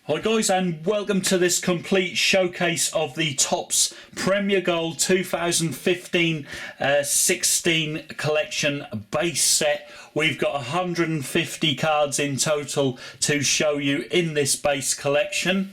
Hi guys, and welcome to this complete showcase of the Topps Premier Gold 2015-16 collection base set. We've got 150 cards in total to show you in this base collection.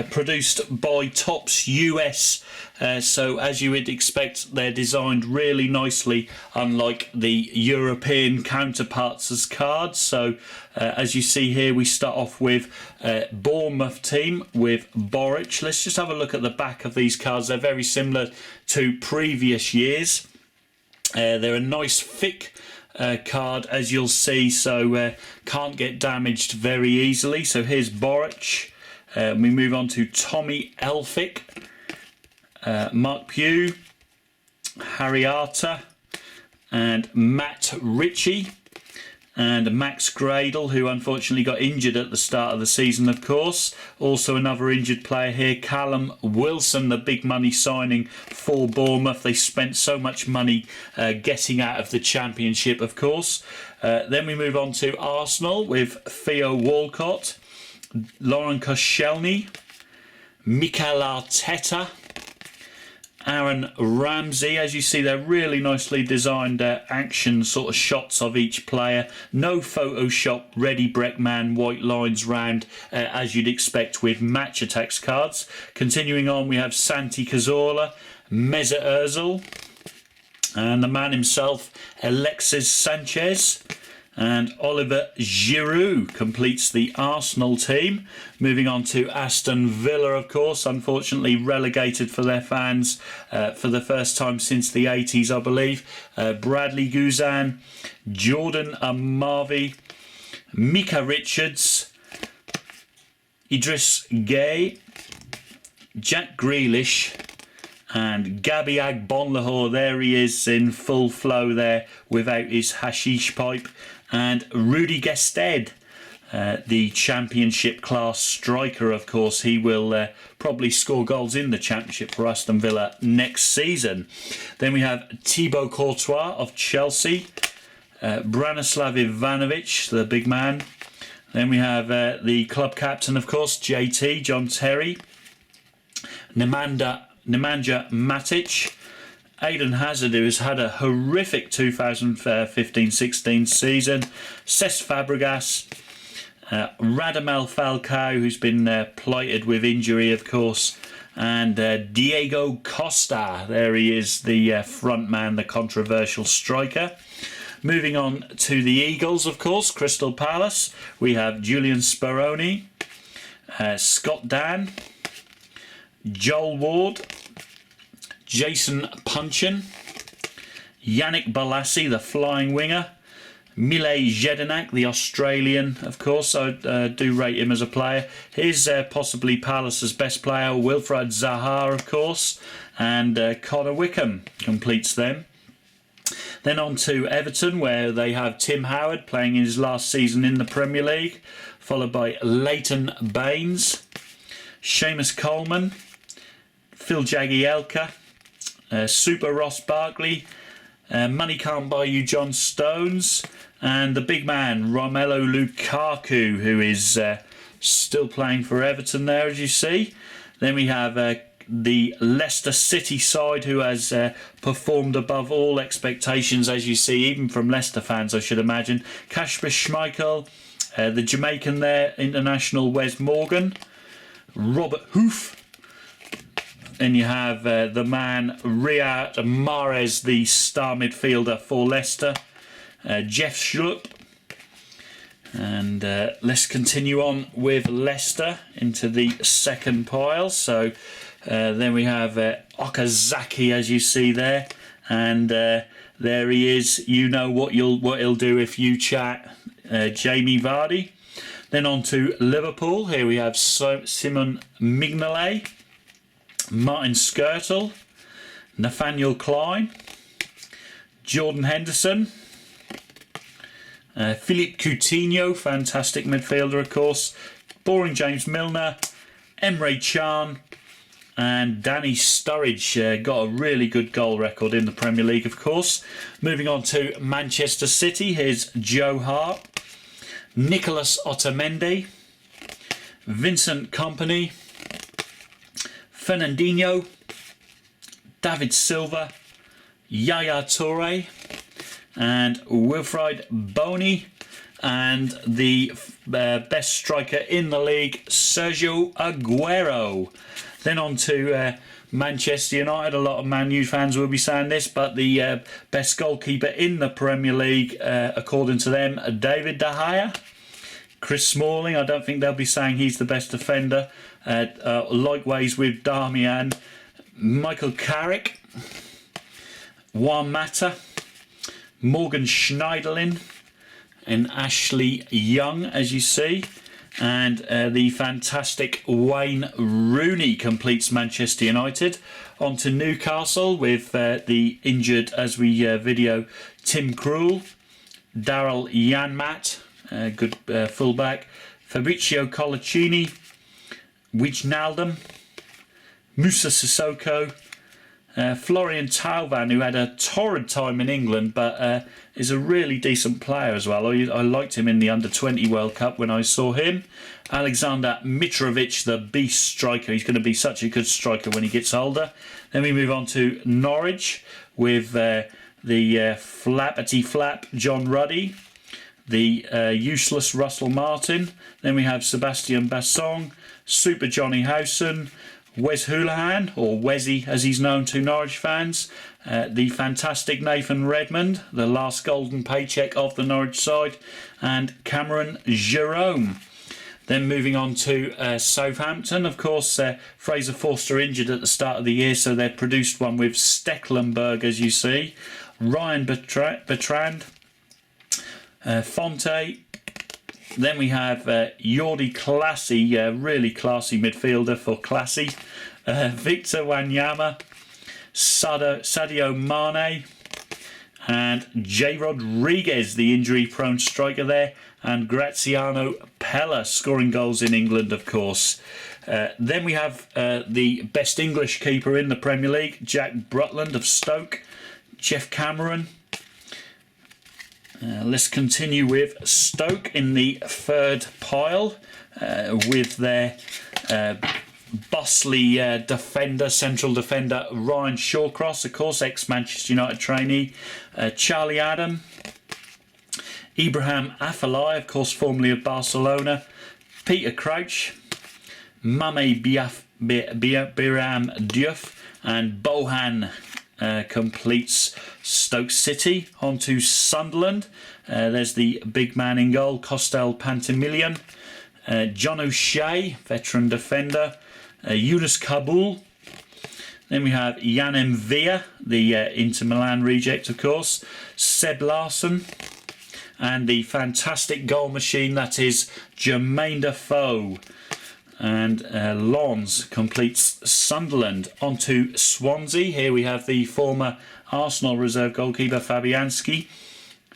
Produced by Topps US, so as you would expect, they're designed really nicely, unlike the European counterparts as cards. So as you see here, we start off with Bournemouth team with Boruc. Let's just have a look at the back of these cards. They're very similar to previous years. They're a nice thick card, as you'll see, so can't get damaged very easily. So here's Boruc. We move on to Tommy Elphick, Mark Pugh, Harry Arter, and Matt Ritchie, and Max Gradle, who unfortunately got injured at the start of the season, of course. Also another injured player here, Callum Wilson, the big money signing for Bournemouth. They spent so much money getting out of the Championship, of course. Then we move on to Arsenal with Theo Walcott, Laurent Koscielny, Mikel Arteta, Aaron Ramsey. As you see, they're really nicely designed action sort of shots of each player. No Photoshop, ready Breckman white lines round as you'd expect with Match Attax cards. Continuing on, we have Santi Cazorla, Mesut Ozil, and the man himself, Alexis Sanchez. And Oliver Giroud completes the Arsenal team. Moving on to Aston Villa, of course, unfortunately relegated for their fans for the first time since the 80s, I believe. Bradley Guzan, Jordan Amavi, Micah Richards, Idris Gueye, Jack Grealish, and Gabby Agbonlahor. There he is in full flow there without his hashish pipe. And Rudy Gested, the Championship class striker, of course. He will probably score goals in the Championship for Aston Villa next season. Then we have Thibaut Courtois of Chelsea, Branislav Ivanovic, the big man. Then we have the club captain, of course, JT, John Terry, Nemanja Matic, Eden Hazard, who has had a horrific 2015-16 season, Cesc Fabregas, Radamel Falcao, who's been plighted with injury, of course, and Diego Costa. There he is, the front man, the controversial striker. Moving on to the Eagles, of course, Crystal Palace. We have Julian Speroni, Scott Dan, Joel Ward, Jason Punchin, Yannick Bolasie, the flying winger, Mile Jedinak, the Australian, of course. I do rate him as a player. Here's possibly Palace's best player, Wilfried Zaha, of course, and Connor Wickham completes them. Then on to Everton, where they have Tim Howard playing in his last season in the Premier League, followed by Leighton Baines, Seamus Coleman, Phil Jagielka, Super Ross Barkley, Money Can't Buy You John Stones, and the big man Romelu Lukaku, who is still playing for Everton there, as you see. Then we have the Leicester City side, who has performed above all expectations, as you see, even from Leicester fans, I should imagine. Kasper Schmeichel, the Jamaican there, international Wes Morgan, Robert Hoof. Then you have the man Riyad Mahrez, the star midfielder for Leicester, Jeff Schlupp. And let's continue on with Leicester into the second pile. So then we have Okazaki, as you see there, and there he is. You know what he'll do if you chat, Jamie Vardy. Then on to Liverpool. Here we have Simon Mignolet, Martin Skirtle, Nathaniel Klein, Jordan Henderson, Philippe Coutinho, fantastic midfielder, of course, Boring James Milner, Emre Can, and Danny Sturridge. Got a really good goal record in the Premier League, of course. Moving on to Manchester City, here's Joe Hart, Nicholas Otamendi, Vincent Kompany, Fernandinho, David Silva, Yaya Toure, and Wilfried Bony, and the best striker in the league, Sergio Aguero. Then on to Manchester United. A lot of Man U fans will be saying this, but the best goalkeeper in the Premier League, according to them, David De Gea. Chris Smalling, I don't think they'll be saying he's the best defender. Likewise with Darmian. Michael Carrick, Juan Mata, Morgan Schneiderlin, and Ashley Young, as you see. And the fantastic Wayne Rooney completes Manchester United. On to Newcastle with the injured, as we video, Tim Krul, Daryl Janmaat, good fullback, Fabrizio Colaccini, Wijnaldum, Musa Sissoko, Florian Thauvin, who had a torrid time in England, but is a really decent player as well. I liked him in the Under-20 World Cup when I saw him. Alexander Mitrovic, the beast striker. He's going to be such a good striker when he gets older. Then we move on to Norwich with the flappity flap John Ruddy, the useless Russell Martin. Then we have Sebastian Bassong, Super Johnny Howson, Wes Hoolahan, or Wesy as he's known to Norwich fans, the fantastic Nathan Redmond, the last golden paycheck of the Norwich side, and Cameron Jerome. Then moving on to Southampton, of course, Fraser Forster injured at the start of the year, so they've produced one with Stecklenburg, as you see, Ryan Bertrand, Fonte. Then we have Jordi Classy, really classy midfielder for classy, Victor Wanyama, Sadio Mane, and Jay Rodriguez, the injury-prone striker there, and Graziano Pella scoring goals in England, of course. Then we have the best English keeper in the Premier League, Jack Brutland of Stoke, Jeff Cameron. Let's continue with Stoke in the third pile with their bustly defender, central defender Ryan Shawcross, of course, ex-Manchester United trainee, Charlie Adam, Ibrahim Afellay, of course, formerly of Barcelona, Peter Crouch, Mame Biram Diouf, and Bohan completes Stoke City. On to Sunderland. There's the big man in goal, Costel Pantimilion, John O'Shea, veteran defender, Yunus Kabul. Then we have Jan Mvia, the Inter Milan reject, of course, Seb Larson, and the fantastic goal machine that is Jermaine Defoe. And Lons completes Sunderland. On to Swansea. Here we have the former Arsenal reserve goalkeeper Fabianski,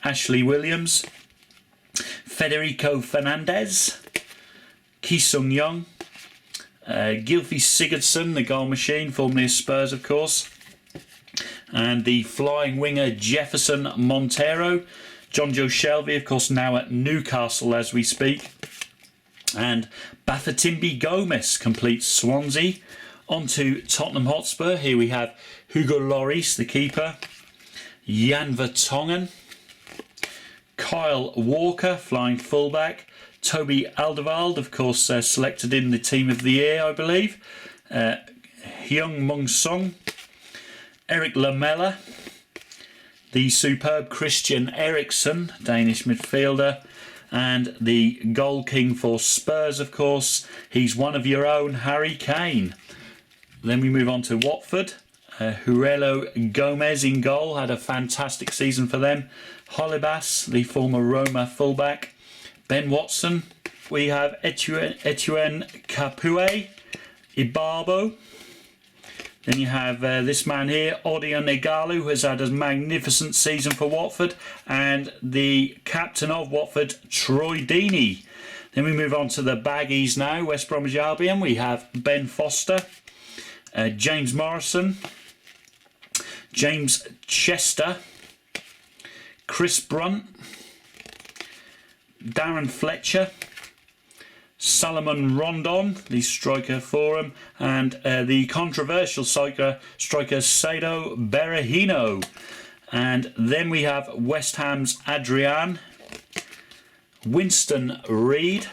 Ashley Williams, Federico Fernandez, Ki Sung Young, Gylfi Sigurdsson, the goal machine, formerly of Spurs, of course, and the flying winger Jefferson Montero, John Joe Shelby, of course, now at Newcastle as we speak. And Bafétimbi Gomis completes Swansea. On to Tottenham Hotspur. Here we have Hugo Lloris, the keeper, Jan Vertonghen, Kyle Walker, flying fullback, Toby Alderweireld, of course, selected in the team of the year, I believe, Hyung Mung Song, Eric Lamela, the superb Christian Eriksen, Danish midfielder, and the goal king for Spurs, of course, he's one of your own, Harry Kane. Then we move on to Watford. Jurelo Gomez in goal, had a fantastic season for them. Holebas, the former Roma fullback. Ben Watson. We have Etienne Capoue, Ibarbo. Then you have this man here, Odion Ighalo, who has had a magnificent season for Watford, and the captain of Watford, Troy Deeney. Then we move on to the baggies now, West Bromwich Albion. We have Ben Foster, James Morrison, James Chester, Chris Brunt, Darren Fletcher, Salomon Rondon, the striker for him, and the controversial striker Saido Berahino. And then we have West Ham's Adrian, Winston Reid,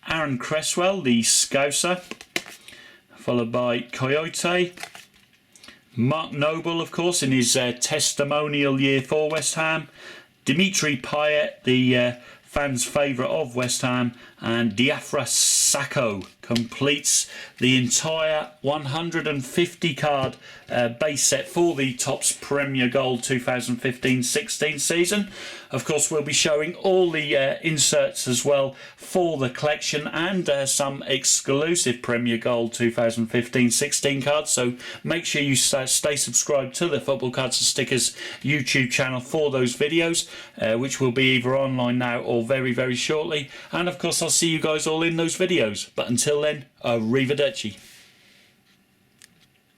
Aaron Cresswell, the Scouser, followed by Coyote, Mark Noble, of course, in his testimonial year for West Ham, Dimitri Payet, the fans' favourite of West Ham, and Diafra Sakho completes the entire 150 card base set for the Topps Premier Gold 2015-16 season. Of course, we'll be showing all the inserts as well for the collection, and some exclusive Premier Gold 2015-16 cards, so make sure you stay subscribed to the Football Cards and Stickers YouTube channel for those videos, which will be either online now or very, very shortly. And of course, I'll see you guys all in those videos. But until then, arrivederci.